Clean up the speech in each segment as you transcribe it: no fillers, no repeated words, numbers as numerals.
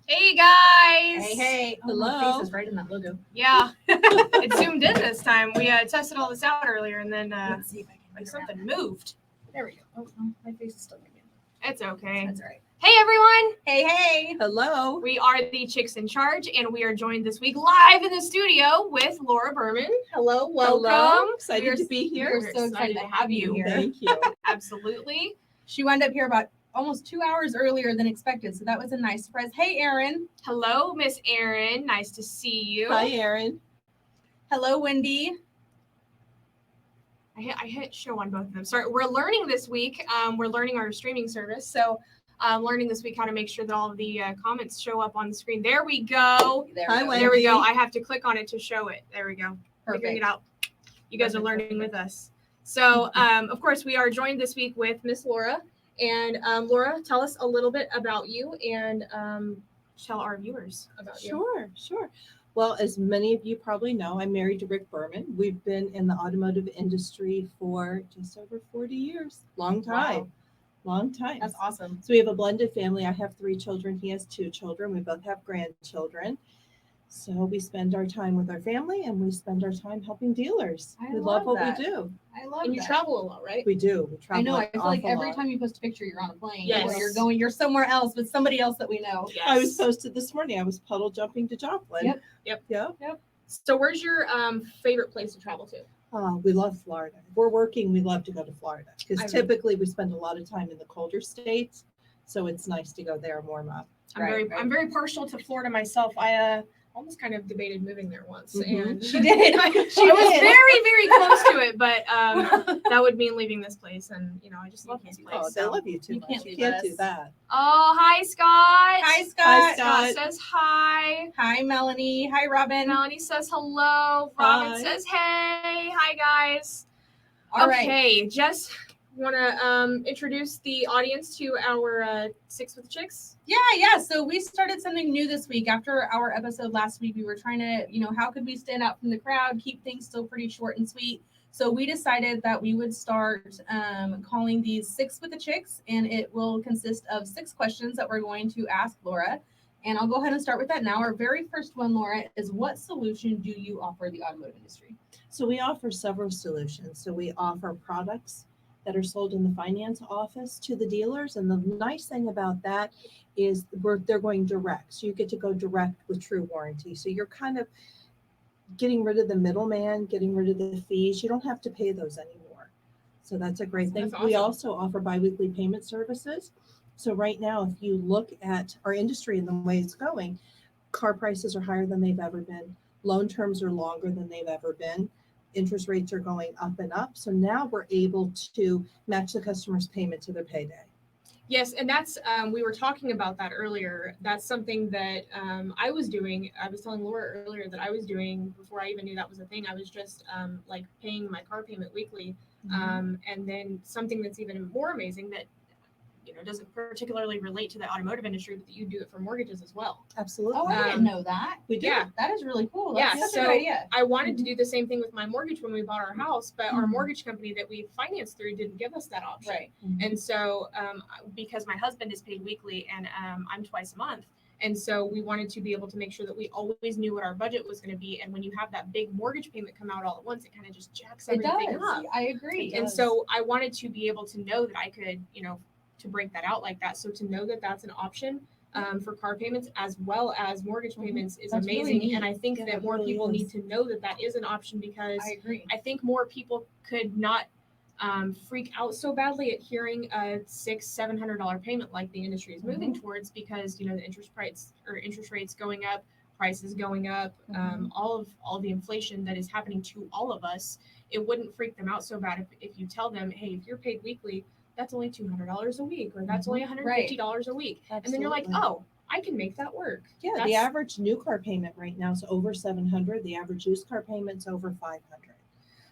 Hey guys! Hey. Oh, Hello. my face is right in that logo. Yeah, it zoomed in this time. We tested all this out earlier, and then Let's see if I can like get around something that. moved. There we go. Oh, no, my face is still moving. It's okay. That's all right. Hey everyone! Hey. Hello. We are the Chicks in Charge, and we are joined this week live in the studio with Laura Berman. Hello. Welcome. Hello. Excited We're to be here. We're so excited to have you here. Thank you. Absolutely. She wound up here about almost 2 hours earlier than expected, so that was a nice surprise. Hey, Erin. Hello, Miss Erin. Nice to see you. Hi, Erin. Hello, Wendy. I hit show on both of them. Sorry, we're learning this week. We're learning our streaming service, so learning this week how to make sure that all of the comments show up on the screen. There we go. Hi, go. Wendy. There we go. I have to click on it to show it. There we go. Figuring Perfect. it out. You guys are Perfect, learning perfect. with us. So, of course, we are joined this week with Miss Laura. And Laura, tell us a little bit about you and tell our viewers about you. Sure. Well, as many of you probably know, I'm married to Rick Berman. We've been in the automotive industry for just over 40 years. Long time. That's awesome. So we have a blended family. I have 3 children. He has 2 children. We both have grandchildren. So we spend our time with our family and we spend our time helping dealers. I We love love what that. we do. I love And you that. travel a lot, right? We do. We travel I know. I an feel like awful every lot. time you post a picture, you're on a plane. Yes. Or you're somewhere else with somebody else that we know. Yes. I was posted this morning. I was puddle jumping to Joplin. Yep. So where's your favorite place to travel to? We love Florida. If we're working, we love to go to Florida because I typically we spend a lot of time in the colder states. So it's nice to go there and warm up. Right. I'm very partial to Florida myself. I almost kind of debated moving there once, Mhm. and She did. I was She did. very, very close to it, but that would mean leaving this place, and I just love this place. Oh, they so. love you too You much. can't You leave can't us. do that. Oh, hi Scott. Hi, Scott. Hi, Scott Scott. says hi. Hi, Melanie. Hi, Robin. Melanie says hello. Robin Hi. says hey. Hi guys. All right. Okay, just want to introduce the audience to our Six with Chicks. Yeah. So we started something new this week. After our episode last week, we were trying to, how could we stand out from the crowd, keep things still pretty short and sweet. So we decided that we would start calling these Six with the Chicks, and it will consist of 6 questions that we're going to ask Laura. And I'll go ahead and start with that now. Our very first one, Laura, is what solution do you offer the automotive industry? So we offer several solutions. So we offer products that are sold in the finance office to the dealers. And the nice thing about that is they're going direct. So you get to go direct with TruWarranty. So you're kind of getting rid of the middleman, getting rid of the fees. You don't have to pay those anymore. So that's a great thing. That's We awesome. also offer biweekly payment services. So right now, if you look at our industry and the way it's going, car prices are higher than they've ever been. Loan terms are longer than they've ever been. Interest rates are going up and up. So now we're able to match the customer's payment to their payday. Yes, and that's we were talking about that earlier. That's something that I was doing. I was telling Laura earlier that I was doing before I even knew that was a thing. I was just like paying my car payment weekly, and then something that's even more amazing that doesn't particularly relate to the automotive industry, but that you do it for mortgages as well. Absolutely. Oh, I didn't know that. We do. Yeah. That is really cool. Yeah, That's such so a good idea. I wanted to do the same thing with my mortgage when we bought our house, but our Mhm. mortgage company that we financed through didn't give us that option. Right. And so, because my husband is paid weekly and I'm twice a month, and so we wanted to be able to make sure that we always knew what our budget was going to be. And when you have that big mortgage payment come out all at once, it kind of just jacks It everything does. up. I agree. And so I wanted to be able to know that I could, to break that out like that. So to know that that's an option for car payments as well as mortgage payments is That's really amazing. neat. And I think Yeah, that it more really people is. need to know that that is an option because I agree. I think more people could not freak out so badly at hearing a $600-700 payment like the industry is moving towards because the interest rates going up, prices going up, all of the inflation that is happening to all of us. It wouldn't freak them out so bad if you tell them, hey, if you're paid weekly, that's only $200 a week, or that's only $150 a week, and then you're like, Absolutely. oh, I can make that work. Yeah, the That's- average new car payment right now is over $700. The average used car payment's over $500.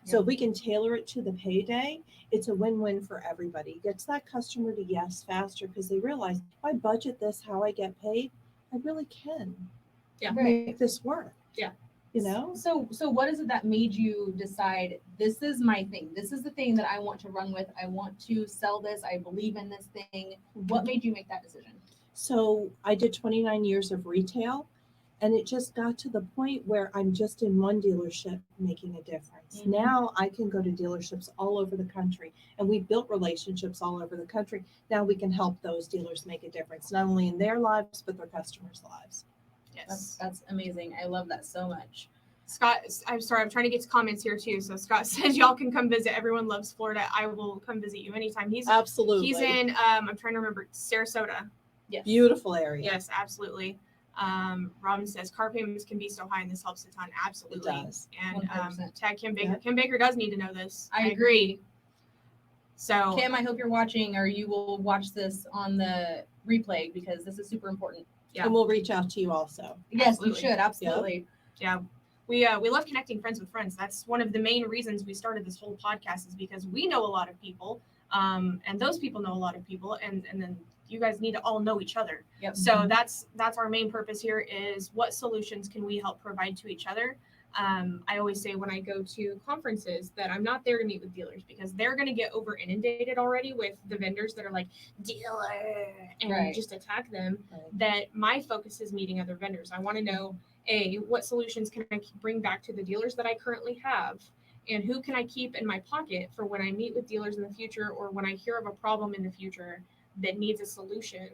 So if we can tailor it to the payday, it's a win-win for everybody. It gets that customer to yes faster because they realize if I budget this how I get paid, I really can make this work. Yeah. So what is it that made you decide this is my thing? This is the thing that I want to run with. I want to sell this. I believe in this thing. What made you make that decision? So I did 29 years of retail, and it just got to the point where I'm just in one dealership making a difference. Mhm. Now I can go to dealerships all over the country, and we've built relationships all over the country. Now we can help those dealers make a difference, not only in their lives, but their customers' lives. Yes. That's amazing. I love that so much. Scott, I'm sorry, I'm trying to get to comments here too. So Scott says y'all can come visit. Everyone loves Florida. I will come visit you anytime. Absolutely. He's in I'm trying to remember, Sarasota. Yes. Beautiful area. Yes, absolutely. Robin says car payments can be so high and this helps a ton. Absolutely. It does. And 100%. tag Kim Baker. Yeah. Kim Baker does need to know this. I agree. So Kim, I hope you're watching, or you will watch this on the replay, because this is super important. Yeah. And we'll reach out to you also. Yes, Absolutely. you should. Absolutely. yeah, we love connecting friends with friends. That's one of the main reasons we started this whole podcast, is because we know a lot of people, and those people know a lot of people, and then you guys need to all know each other. Yep. So that's our main purpose here, is what solutions can we help provide to each other. I always say when I go to conferences that I'm not there to meet with dealers, because they're going to get over inundated already with the vendors that are like dealer and Right. just attack them. Right. That my focus is meeting other vendors. I want to know, what solutions can I bring back to the dealers that I currently have, and who can I keep in my pocket for when I meet with dealers in the future, or when I hear of a problem in the future that needs a solution.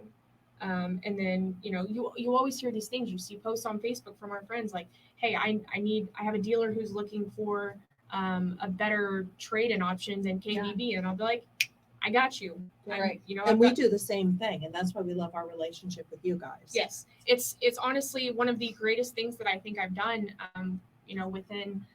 And then, you always hear these things. You see posts on Facebook from our friends like, hey, I have a dealer who's looking for a better trade-in option than KBB. And I'll be like, I got you. Right. And we do the same thing, and that's why we love our relationship with you guys. Yes, it's honestly one of the greatest things that I think I've done, within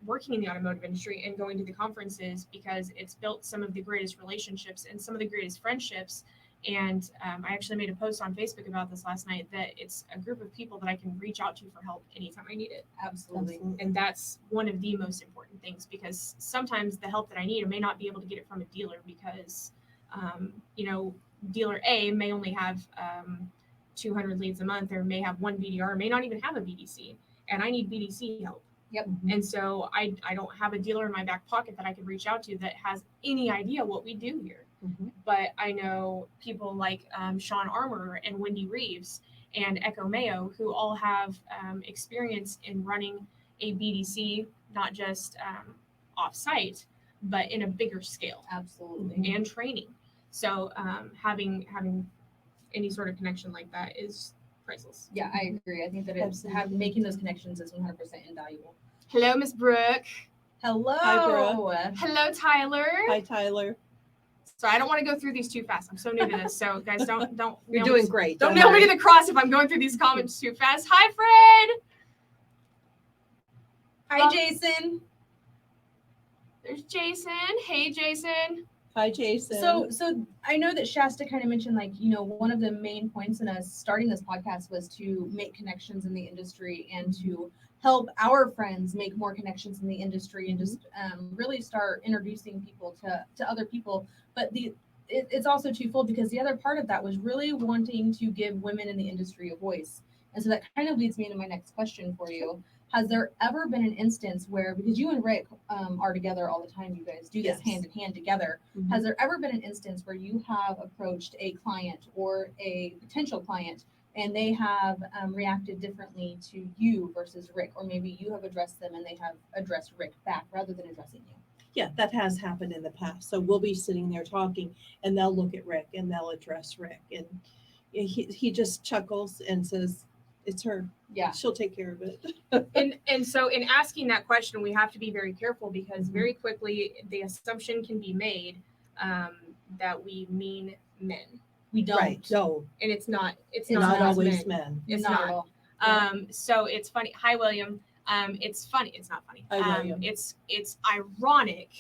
working in the automotive industry and going to the conferences, because it's built some of the greatest relationships and some of the greatest friendships. And I actually made a post on Facebook about this last night, that it's a group of people that I can reach out to for help anytime I need it. Absolutely. And that's one of the most important things, because sometimes the help that I need, I may not be able to get it from a dealer, because dealer A may only have 200 leads a month, or may have one BDR, may not even have a BDC, and I need BDC help. Yep. And so I don't have a dealer in my back pocket that I could reach out to that has any idea what we do here. Mm-hmm. But I know people like Sean Armour and Wendy Reeves and Echo Mayo, who all have experience in running a BDC, not just off-site, but in a bigger scale. Absolutely. And training. So having any sort of connection like that is priceless. Yeah, I agree. I think that making those connections is 100% invaluable. Hello, Miss Brooke. Hello. Hi, Brooke. Hello, Tyler. Hi, Tyler. So I don't want to go through these too fast. I'm so new to this. So guys, don't. You're doing great. Don't nail me to the cross if I'm going through these comments too fast. Hi, Fred. Hi, Jason. There's Jason. Hey, Jason. Hi, Jason. So I know that Shasta kind of mentioned, one of the main points in us starting this podcast was to make connections in the industry and to help our friends make more connections in the industry, and just really start introducing people to other people. But it's also twofold, because the other part of that was really wanting to give women in the industry a voice. And so that kind of leads me into my next question for you. Has there ever been an instance where, because you and Rick are together all the time, you guys do this Yes. hand in hand together. Mhm. Has there ever been an instance where you have approached a client or a potential client and they have reacted differently to you versus Rick, or maybe you have addressed them and they have addressed Rick back rather than addressing you? Yeah, that has happened in the past. So we'll be sitting there talking, and they'll look at Rick and they'll address Rick, and he just chuckles and says, "It's her. Yeah. She'll take care of it." And so in asking that question, we have to be very careful, because very quickly the assumption can be made that we mean men. We don't. Right. No, And it's not. It's not not always men. men. It's Not not. at all. So it's funny. Hi, William. It's funny. It's not funny. Hi, William. It's ironic.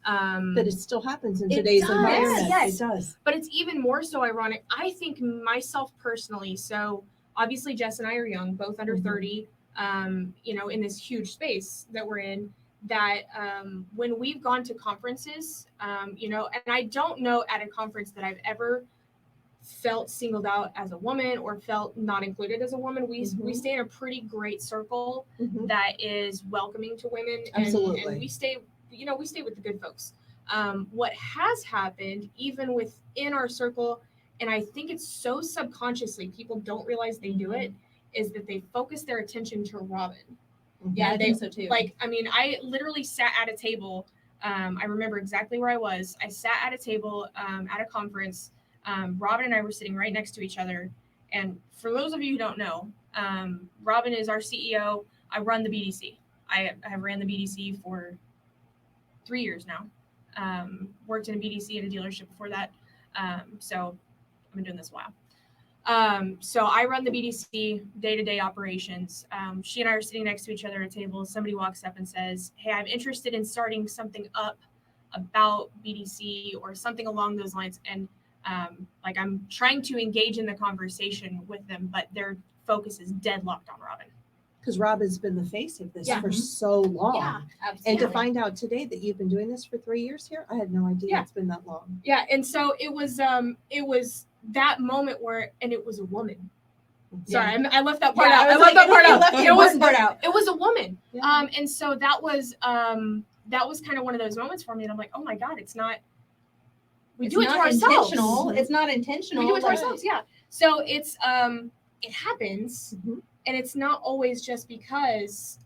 That it still happens in It today's does, environment. yes. It does. But it's even more so ironic, I think, myself personally. So obviously Jess and I are young, both under Mhm. 30, in this huge space that we're in, that when we've gone to conferences, and I don't know at a conference that I've ever felt singled out as a woman or felt not included as a woman. We stay in a pretty great circle Mhm. that is welcoming to women. Absolutely. And we stay with the good folks. What has happened, even within our circle, and I think it's so subconsciously people don't realize they do it, is that they focus their attention to Robin. Yeah, I they, think so too. Like, I mean, I literally sat at a table. I remember exactly where I was. I sat at a table at a conference. Robin and I were sitting right next to each other. And for those of you who don't know, Robin is our CEO. I run the BDC. I have ran the BDC for 3 years now. Worked in a BDC at a dealership before that. So I've been doing this a while. So I run the BDC day-to-day operations. She and I are sitting next to each other at a table. Somebody walks up and says, "Hey, I'm interested in starting something up about BDC or something along those lines." And like, I'm trying to engage in the conversation with them, but their focus is deadlocked on Robin. Because Robin's been the face of this Yeah. for so long. Yeah, And absolutely. to find out today that you've been doing this for 3 years here, I had no idea Yeah. it's been that long. Yeah, and so it was that moment where, and it was a woman. Sorry, I left that part out. I left that part out. It was part out. It was a woman. Yeah. And so that was kind of one of those moments for me, and I'm like, oh my God, it's not. We do it to ourselves. Intentional. It's not intentional. We do it to like- ourselves, yeah. So it's it happens, Mhm. and it's not always just because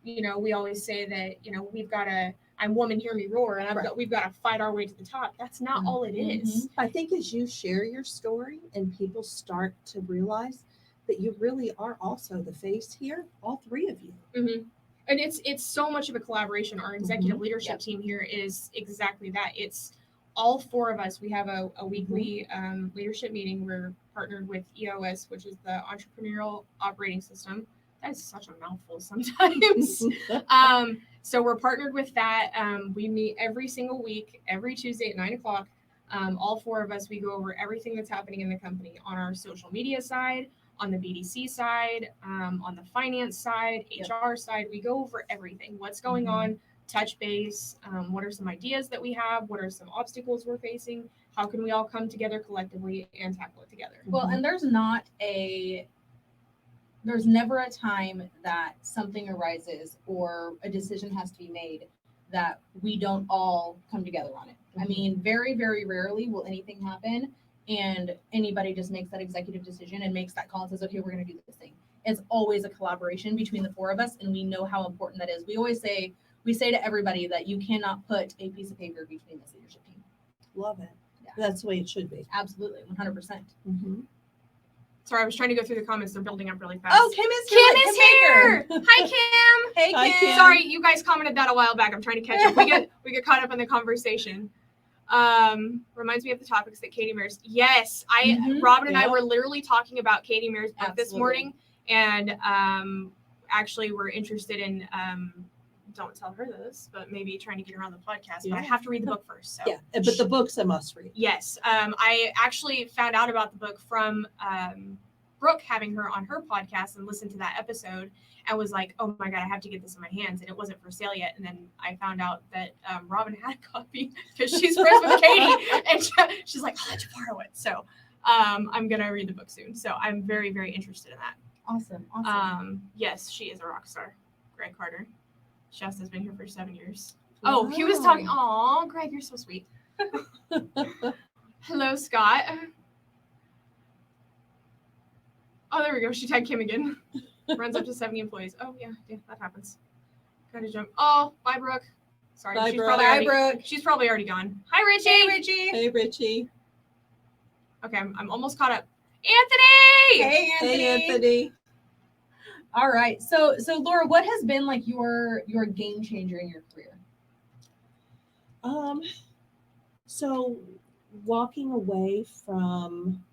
we always say that we've got to. I'm woman, hear me roar, and Right. we've got to fight our way to the top. That's not all it is. I think as you share your story and people start to realize that you really are also the face here, all three of you. Mm-hmm. And it's so much of a collaboration. Our executive leadership team here is exactly that. It's all four of us. We have a weekly leadership meeting. We're partnered with EOS, which is the Entrepreneurial Operating System. That is such a mouthful sometimes. So we're partnered with that. We meet every single week, every Tuesday at 9:00. All four of us, we go over everything that's happening in the company on our social media side, on the BDC side, on the finance side, HR side. We go over everything. What's going on, touch base, what are some ideas that we have, what are some obstacles we're facing, how can we all come together collectively and tackle it together. Well, and there's never a time that something arises or a decision has to be made that we don't all come together on it. I mean, very, very rarely will anything happen and anybody just makes that executive decision and makes that call and says, okay, we're going to do this thing. It's always a collaboration between the four of us, and we know how important that is. We say to everybody that you cannot put a piece of paper between this leadership team. Love it. Yeah. That's the way it should be. Absolutely, 100%. Mm-hmm. Sorry, I was trying to go through the comments. They're building up really fast. Oh, Kim is here. Hi, Kim. Hey, Hi, Kim. Kim. Sorry, you guys commented that a while back. I'm trying to catch up. We get caught up in the conversation. Reminds me of the topics that Katie Mare's. Yes, Robin and I were literally talking about Katie Mare's book this morning, and actually we're interested in don't tell her this, but maybe trying to get her on the podcast. But I have to read the book first. So. Yeah, but the book's a must read. Yes, I actually found out about the book from Brooke having her on her podcast and listened to that episode and was like, oh my God, I have to get this in my hands. And it wasn't for sale yet. And then I found out that Robin had a copy because she's friends with Katie. And she's like, I'll let you borrow it. So I'm going to read the book soon. So I'm very, very interested in that. Awesome. Yes, she is a rock star. Greg Carter. Shasta's been here for 7 years. Wow. Oh, he was talking. Aw, Greg, you're so sweet. Hello, Scott. Oh, there we go. She tagged Kim again. Runs up to 70 employees. Oh, yeah, that happens. Gotta jump. Oh, bye, Brooke. Sorry, Bye, she's Brooke. probably Brooke. She's probably already gone. Hi, Richie. Hey, Richie. Hey, Richie. Okay, I'm almost caught up. Anthony. Hey, Anthony. Hey, Anthony. All right. So Laura, what has been like your game changer in your career? So walking away from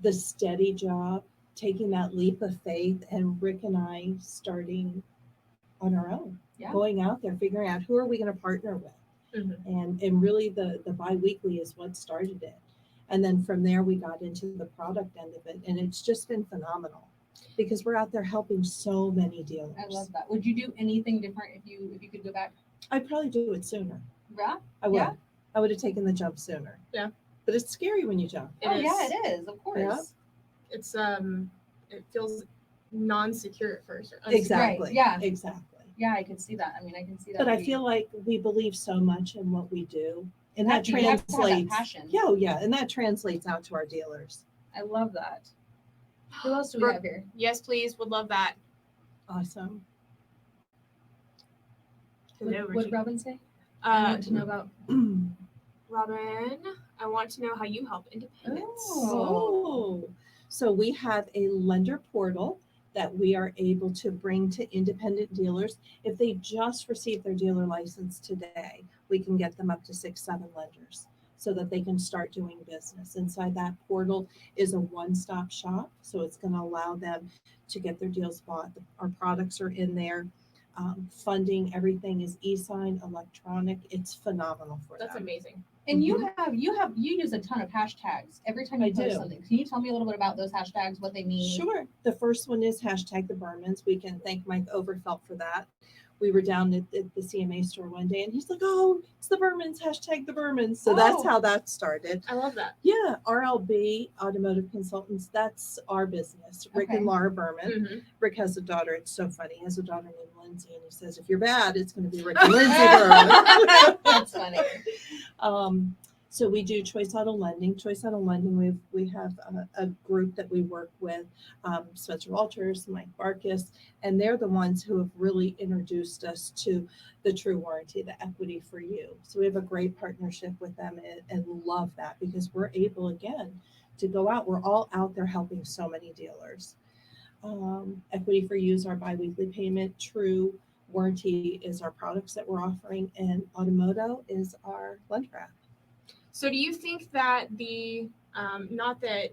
the steady job, taking that leap of faith, and Rick and I starting on our own, going out there, figuring out who are we going to partner with. And really the bi-weekly is what started it. And then from there, we got into the product end of it. And it's just been phenomenal because we're out there helping so many dealers. I love that. Would you do anything different if you could go back? I'd probably do it sooner. Yeah. I would. Yeah. I would have taken the jump sooner. Yeah. But it's scary when you jump. Yeah, it is. Of course. Yeah. It's it feels non-secure at first. Or unsecure. Exactly. Right, yeah. Exactly. Yeah, I can see that. I mean, I can see that. But I feel like we believe so much in what we do And that You have to have that translates. passion. Yeah, oh yeah, and that translates out to our dealers. I love that. Who else do we Brooke, have here? Yes, please. Would love that. Awesome. Hello, What Richie. Robin say? I Uh, want to know about. Robin, I want to know how you help independents. Oh, so we have a lender portal that we are able to bring to independent dealers. If they just received their dealer license today, we can get them up to 6-7 lenders so that they can start doing business. Inside that portal is a one-stop shop, so it's going to allow them to get their deals bought. Our products are in there. Funding, everything is e-sign, electronic. It's phenomenal for That's them. amazing. And you use a ton of hashtags every time you I post do. something. Can you tell me a little bit about those hashtags, what they mean? Sure. The first one is hashtag the Bermans. We can thank Mike Overfelt for that. We were down at the CMA store one day and he's like, oh, it's the Bermans, hashtag the Bermans. So that's how that started. I love that. Yeah, RLB, Automotive Consultants, that's our business. Rick Okay. and Laura Berman. Mm-hmm. Rick has a daughter. It's so funny. He has a daughter named Lindsay and he says, if you're bad, it's going to be Rick and Lindsay Berman. That's funny. So we do Choice Auto Lending. Choice Auto Lending, we have a group that we work with, Spencer Walters, Mike Barkus, and they're the ones who have really introduced us to the TruWarranty, the Equity4U. So we have a great partnership with them and love that because we're able, again, to go out. We're all out there helping so many dealers. Equity4U is our biweekly payment. TruWarranty is our products that we're offering, and Automotive is our lender app. So do you think that the not that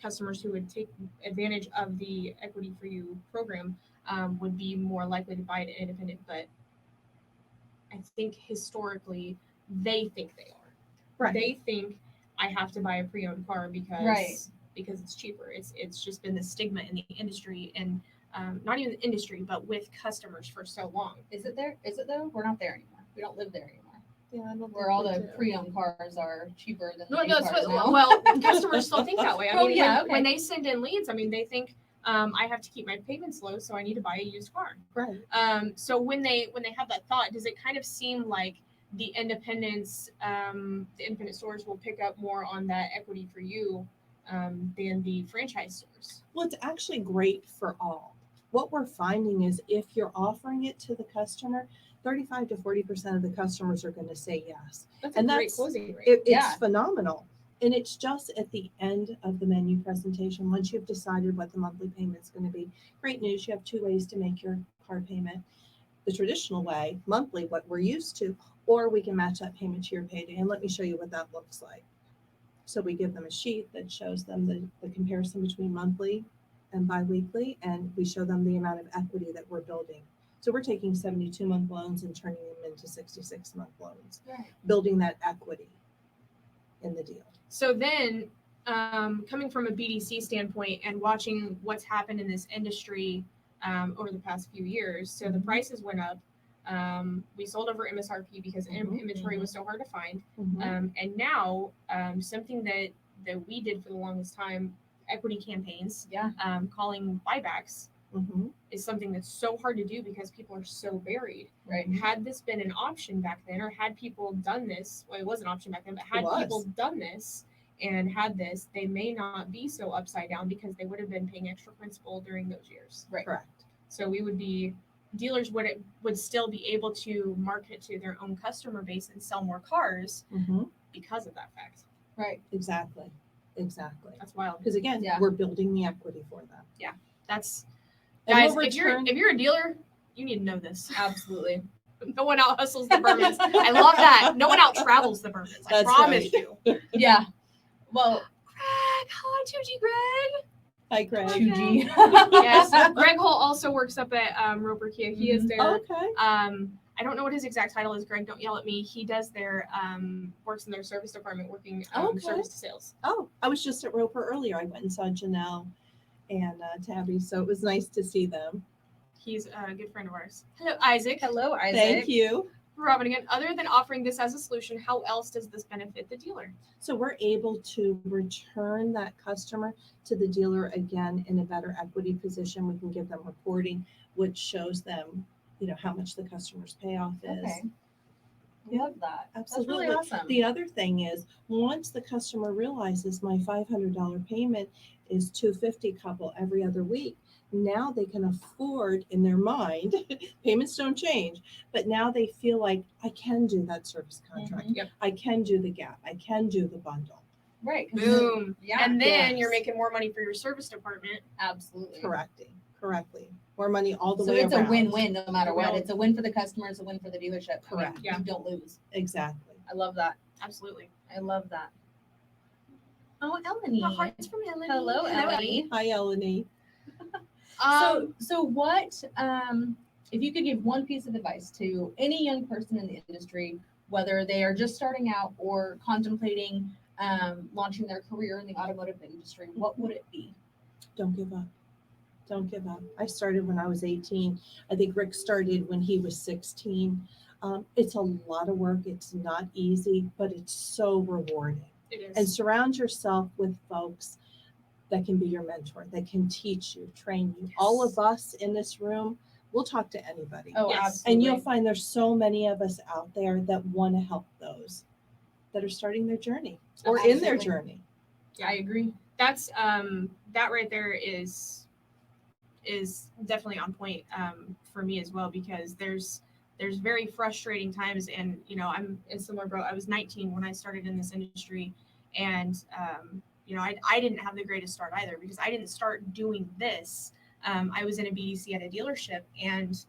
customers who would take advantage of the Equity4U program would be more likely to buy it independent, but I think historically they think they are. Right. They think I have to buy a pre-owned car because it's cheaper. It's just been the stigma in the industry and not even the industry, but with customers for so long. Is it there? Is it though? We're not there anymore. We don't live there anymore. Yeah, I don't Where think all we the do. pre-owned cars are cheaper than the No, new that's cars now. well, customers still think that way. I Oh, mean, yeah, when, okay. when they send in leads, I mean, they think I have to keep my payments low, so I need to buy a used car. Right. So when they have that thought, does it kind of seem like the independent stores will pick up more on that Equity4U than the franchise stores? Well, it's actually great for all. What we're finding is if you're offering it to the customer, 35 to 40% of the customers are going to say yes. That's And a great that's- closing rate. It's Yeah. phenomenal. And it's just at the end of the menu presentation, once you've decided what the monthly payment's going to be. Great news, you have 2 ways to make your car payment. The traditional way, monthly, what we're used to, or we can match that payment to your payday. And let me show you what that looks like. So we give them a sheet that shows them the comparison between monthly and biweekly, and we show them the amount of equity that we're building. So we're taking 72-month loans and turning them into 66-month loans, Right. building that equity in the deal. So then, coming from a BDC standpoint and watching what's happened in this industry over the past few years, so the prices went up. We sold over MSRP because inventory was so hard to find. And now something that we did for the longest time, equity campaigns, Yeah. calling buybacks, is something that's so hard to do because people are so buried. Right. Had this been an option back then, or had people done this, well, it was an option back then, but It had was. people done this and had this, they may not be so upside down because they would have been paying extra principal during those years. Right. Correct. So dealers would still be able to market to their own customer base and sell more cars because of that fact. Right. Exactly. That's wild. Because again, Yeah. we're building the equity for them. That's And guys, we'll if you're a dealer, you need to know this. Absolutely. No one out hustles the Bermans. I love that. No one out travels the Bermans. I That's promise right. you. Yeah. Well, Greg, hello, 2G Greg. Hi, Greg. 2G. Yes, Greg Hall also works up at Roper Kia. He is their. Okay. I don't know what his exact title is. Greg, don't yell at me. He does their works in their service department, working Okay. service to sales. Oh, I was just at Roper earlier. I went and saw Janelle and Tabby, so it was nice to see them. He's a good friend of ours. Hello, Isaac. Hello, Isaac. Thank you. Robin again. Other than offering this as a solution, how else does this benefit the dealer? So we're able to return that customer to the dealer again in a better equity position. We can give them reporting, which shows them, how much the customer's payoff is. Okay. I love that. Absolutely. That's really awesome. The other thing is, once the customer realizes my $500 payment is $250 couple every other week, now they can afford in their mind, payments don't change, but now they feel like I can do that service contract. Mhm. Yep. I can do the gap. I can do the bundle. Right. 'cause Boom. Yeah. And then Yes. you're making more money for your service department. Absolutely. Correctly. More money all the So way it's around. a win-win no matter what. Well- It's a win for the customer. It's a win for the dealership. I mean, Correct. Yeah. You don't lose. Exactly. I love that. Absolutely. I love that. Oh, Eleni. My heart's from Eleni. Hello, Eleni. Hi, Eleni. So what, if you could give one piece of advice to any young person in the industry, whether they are just starting out or contemplating launching their career in the automotive industry, what would it be? Don't give up. Don't give up. I started when I was 18. I think Rick started when he was 16. It's a lot of work. It's not easy, but it's so rewarding. It is. And surround yourself with folks that can be your mentor, that can teach you, train you. Yes. All of us in this room, we'll talk to anybody. Oh, Yes. absolutely. And you'll find there's so many of us out there that want to help those that are starting their journey or in their Absolutely. journey. I agree. That's that right there is definitely on point for me as well, because there's very frustrating times, and I'm in similar boat. I was 19 when I started in this industry, and I didn't have the greatest start either, because I didn't start doing this. I was in a BDC at a dealership, and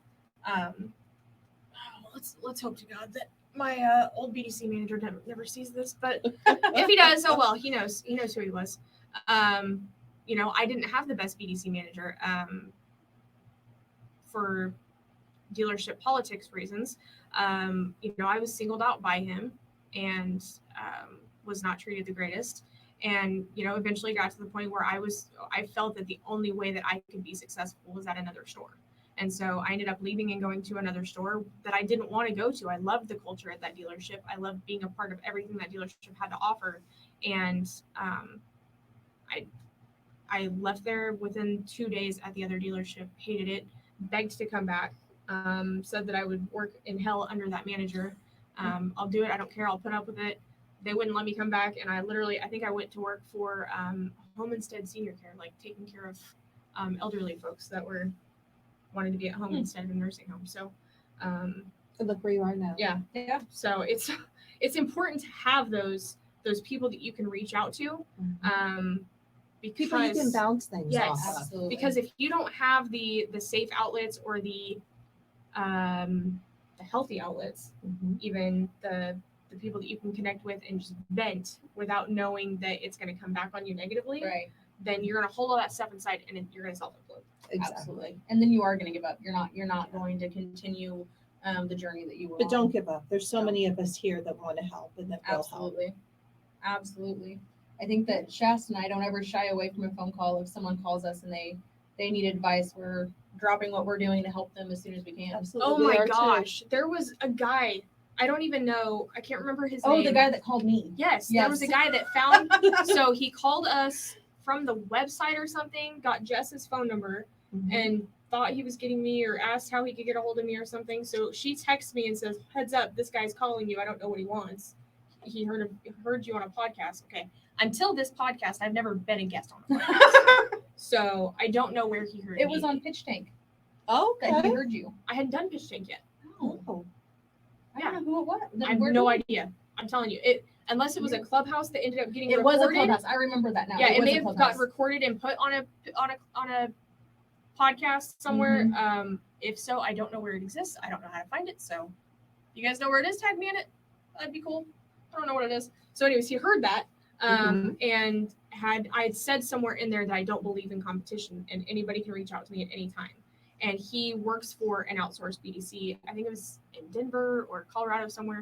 let's hope to God that my old BDC manager never sees this, but if he does, oh well, he knows who he was. I didn't have the best BDC manager for dealership politics reasons. I was singled out by him and was not treated the greatest. And, eventually got to the point where I felt that the only way that I could be successful was at another store. And so I ended up leaving and going to another store that I didn't want to go to. I loved the culture at that dealership. I loved being a part of everything that dealership had to offer. And I left there within 2 days at the other dealership, hated it, begged to come back, said that I would work in hell under that manager. I'll do it. I don't care. I'll put up with it. They wouldn't let me come back. And I think I went to work for Home Instead Senior Care, like taking care of elderly folks that wanted to be at home instead of a nursing home. So, And look where you are now. yeah. So it's important to have those people that you can reach out to. Because People you can bounce things Yes. off of. Absolutely. because if you don't have the safe outlets or the healthy outlets, Mhm. even the people that you can connect with and just vent without knowing that it's going to come back on you negatively, Right. then you're going to hold all that stuff inside and you're going to self-implode. Exactly. Absolutely. And then you are going to give up. You're not going to continue the journey that you were But on. don't give up. There's so Don't. many of us here that want to help and that will help. Absolutely. Absolutely. I think that Shasta and I don't ever shy away from a phone call. If someone calls us and they need advice, we're dropping what we're doing to help them as soon as we can. Absolutely. Oh We my are too. gosh. There was a guy, I don't even know, I can't remember his Oh, name. the guy that called me. Yes, Yes. there was a guy that found, so he called us from the website or something, got Jess's phone number, Mhm. and thought he was getting me or asked how he could get a hold of me or something. So she texts me and says, "Heads up, this guy's calling you. I don't know what he wants. He heard you on a podcast." Okay. Until this podcast, I've never been a guest on a podcast. So I don't know where he heard It me. was on Pitch Tank Okay. that he heard you. I hadn't done Pitch Tank yet. Oh. I don't know who it was. I have no idea. I'm telling you. Unless it was a clubhouse that ended up getting It recorded. was a clubhouse. I remember that now. Yeah, it was may a have clubhouse. got recorded and put on a podcast somewhere. Mm-hmm. If so, I don't know where it exists. I don't know how to find it. So, if you guys know where it is, tag me in it. That'd be cool. I don't know what it is. So, anyways, he heard that, and I had said somewhere in there that I don't believe in competition, and anybody can reach out to me at any time. And he works for an outsourced BDC. I think it was in Denver or Colorado, somewhere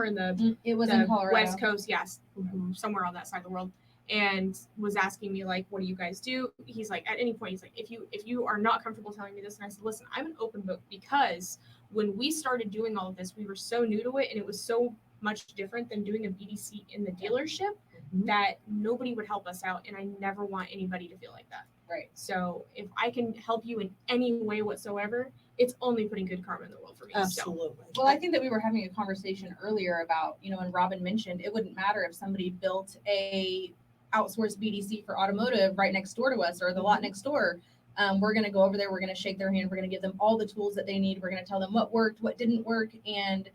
in the It was in Colorado. West Coast. Yes, Mhm. somewhere on that side of the world. And was asking me, like, what do you guys do? He's like, at any point, he's like, if you are not comfortable telling me this. And I said, listen, I'm an open book, because when we started doing all of this, we were so new to it, and it was so much different than doing a BDC in the dealership Mhm. that nobody would help us out, and I never want anybody to feel like that. Right. So if I can help you in any way whatsoever, it's only putting good karma in the world for me. So. Absolutely. Well, I think that we were having a conversation earlier about, and Robin mentioned it wouldn't matter if somebody built a outsourced BDC for automotive right next door to us or the lot next door. We're going to go over there. We're going to shake their hand. We're going to give them all the tools that they need. We're going to tell them what worked, what didn't work, and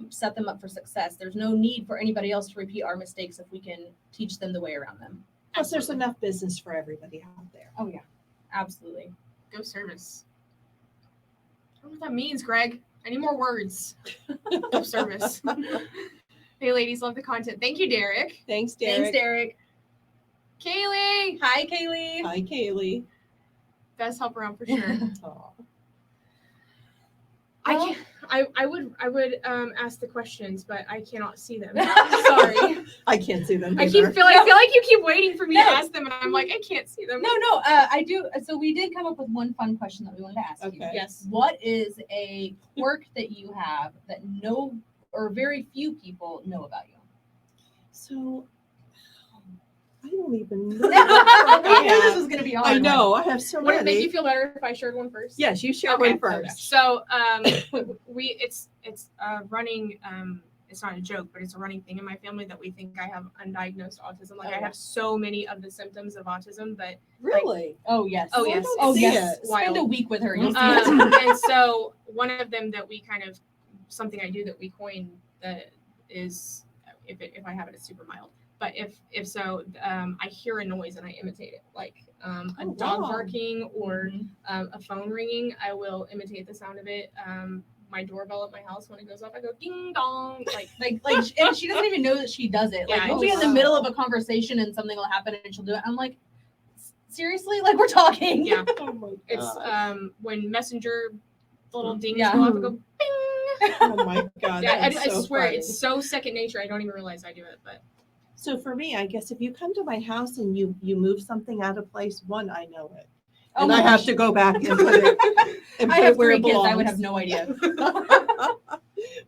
set them up for success. There's no need for anybody else to repeat our mistakes if we can teach them the way around them. Plus, there's enough business for everybody out there. Oh, yeah. Absolutely. Go service. I don't know what that means, Greg. I need more words. Go service. Hey, ladies, love the content. Thank you, Derek. Thanks, Derek. Thanks, Derek. Kaylee. Hi, Kaylee. Hi, Kaylee. Best help around for sure. Aw. I would ask the questions, but I cannot see them. Sorry. I can't see them. I either. feel like you keep waiting for me to ask them, and I'm like, I can't see them. No, I do. So we did come up with one fun question that we wanted to ask you. Okay. Yes. What is a quirk that you have that no or very few people know about you? So, I don't even know. I knew this was going to be hard. I know. I have so Would it make many. you feel better if I shared one first? Yes, you share Okay. one first. So it's running. It's not a joke, but it's a running thing in my family that we think I have undiagnosed autism. Like I have so many of the symptoms of autism, but Really? Oh, yes. oh I yes, don't Oh, see yes. it. Spend a Wild. week with her. You'll see And so one of them that we kind of something I do that we coined that is if I have it, it's super mild. But if so, I hear a noise and I imitate it, like a dog wow. barking or a phone ringing. I will imitate the sound of it. My doorbell at my house, when it goes off, I go ding dong, like and she doesn't even know that she does it. Like Yeah, we'll I be in just- the middle of a conversation and something will happen and she'll do it. I'm like, seriously? Like we're talking? yeah. Oh my It's God. when messenger little dings Yeah. go off, I go bing. Oh my God. Yeah, I that's so swear funny. it's so second nature. I don't even realize I do it, but So for me, I guess if you come to my house and you move something out of place, one, I know it. Oh And my I have gosh. to go back and put it, and I put have it where 3 it kids. belongs. I would have no idea.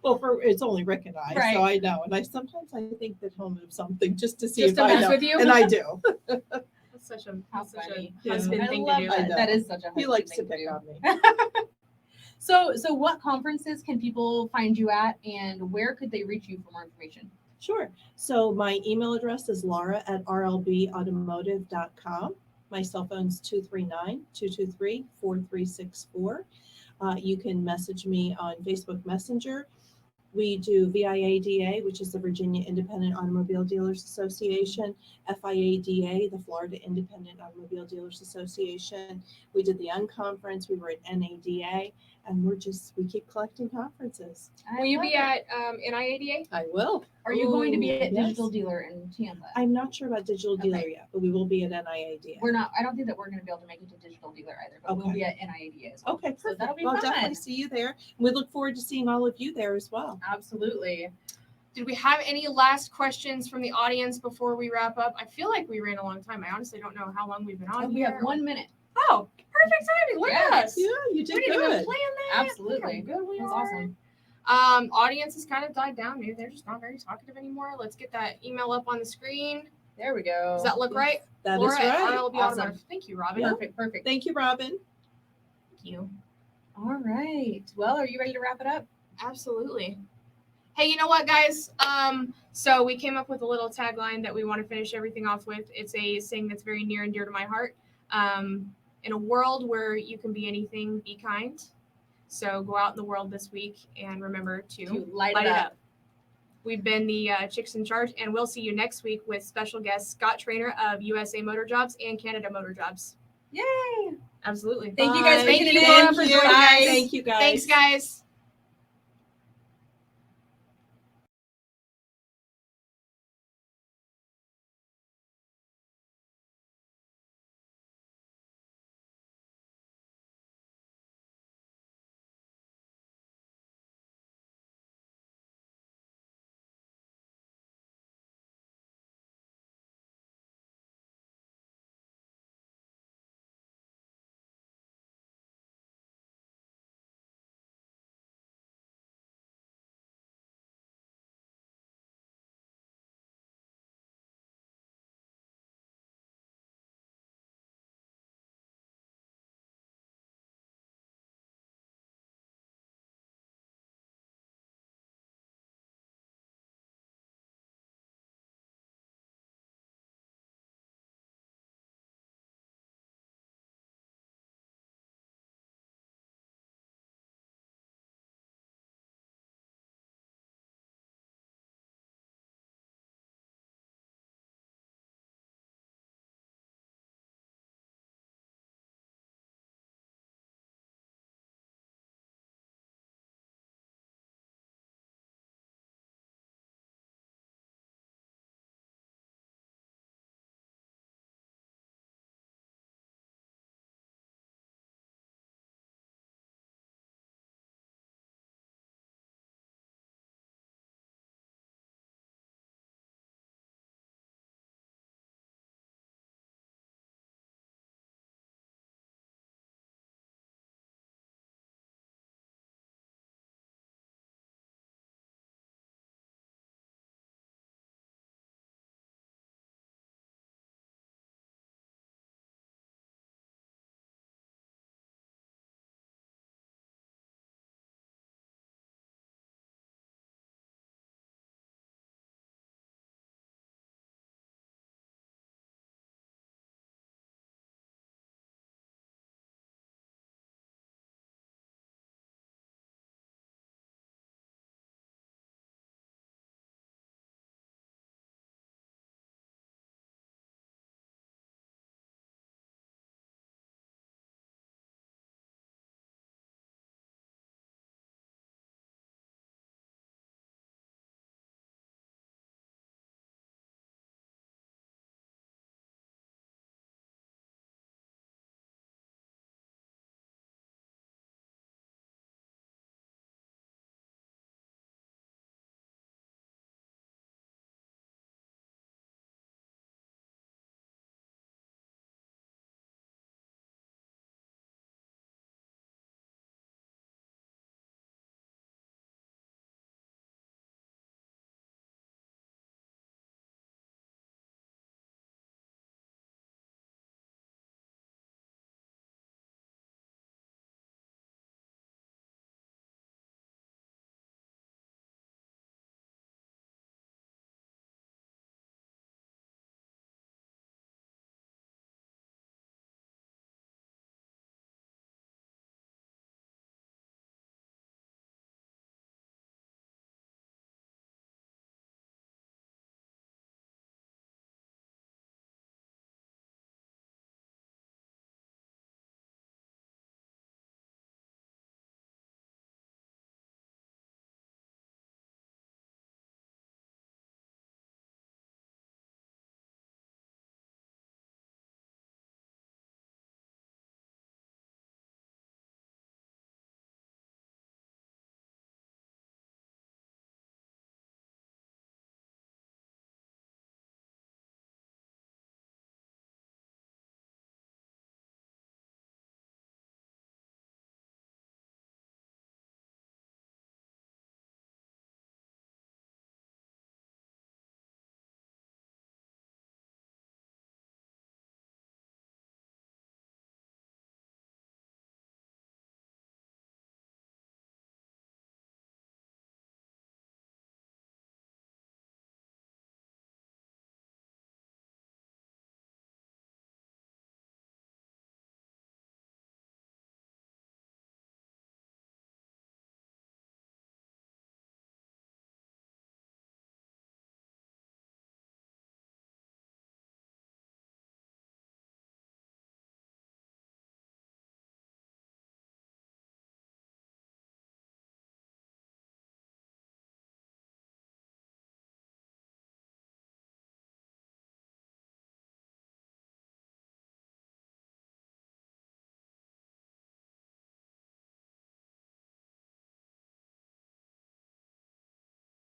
Well, it's only Rick and I, Right. so I know. And sometimes I think that he'll move something just to see just if to I mess know. with you. And I do. That's such a How that's such funny. a husband I thing love to do. that. I That know. is such a He husband likes to thing pick do. on me. So what conferences can people find you at and where could they reach you for more information? Sure. So my email address is laura@rlbautomotive.com. My cell phone's 239-223-4364. You can message me on Facebook Messenger. We do VIADA, which is the Virginia Independent Automobile Dealers Association, FIADA, the Florida Independent Automobile Dealers Association. We did the unconference. We were at NADA, and we keep collecting conferences. Will you be at NIADA? I will. Are you going to be Ooh, at yes. Digital Dealer in Tampa? I'm not sure about Digital Dealer Okay. yet, but we will be at NIADA. I don't think that we're going to be able to make it to Digital Dealer either, but we'll Okay. be at NIADA as well. Okay, So perfect. that'll be I'll fun. definitely see you there. We look forward to seeing all of you there as well. Absolutely. Did we have any last questions from the audience before we wrap up? I feel like we ran a long time. I honestly don't know how long we've been on We here. have 1 minute. Oh, perfect timing. Look at us. Yeah, you We did didn't even good. plan that. Absolutely. Look how good we That's are. awesome. Audience has kind of died down. Maybe they're just not very talkative anymore. Let's get that email up on the screen. There we go. Does that look right? That is Laura at right. RLB Awesome. Automotive. Thank you, Robin. Yeah. Perfect. Thank you, Robin. Thank you. All right. Well, are you ready to wrap it up? Absolutely. Hey, you know what, guys? So we came up with a little tagline that we want to finish everything off with. It's a saying that's very near and dear to my heart. In a world where you can be anything, be kind. So go out in the world this week and remember to light it up. We've been the Chicks in Charge, and we'll see you next week with special guest Scott Trainor of USA Motor Jobs and Canada Motor Jobs. Yay. Absolutely. Thank you guys for Thank tuning you, in. Laura, for Thank joining you. us. Thank you, guys. Thanks, guys.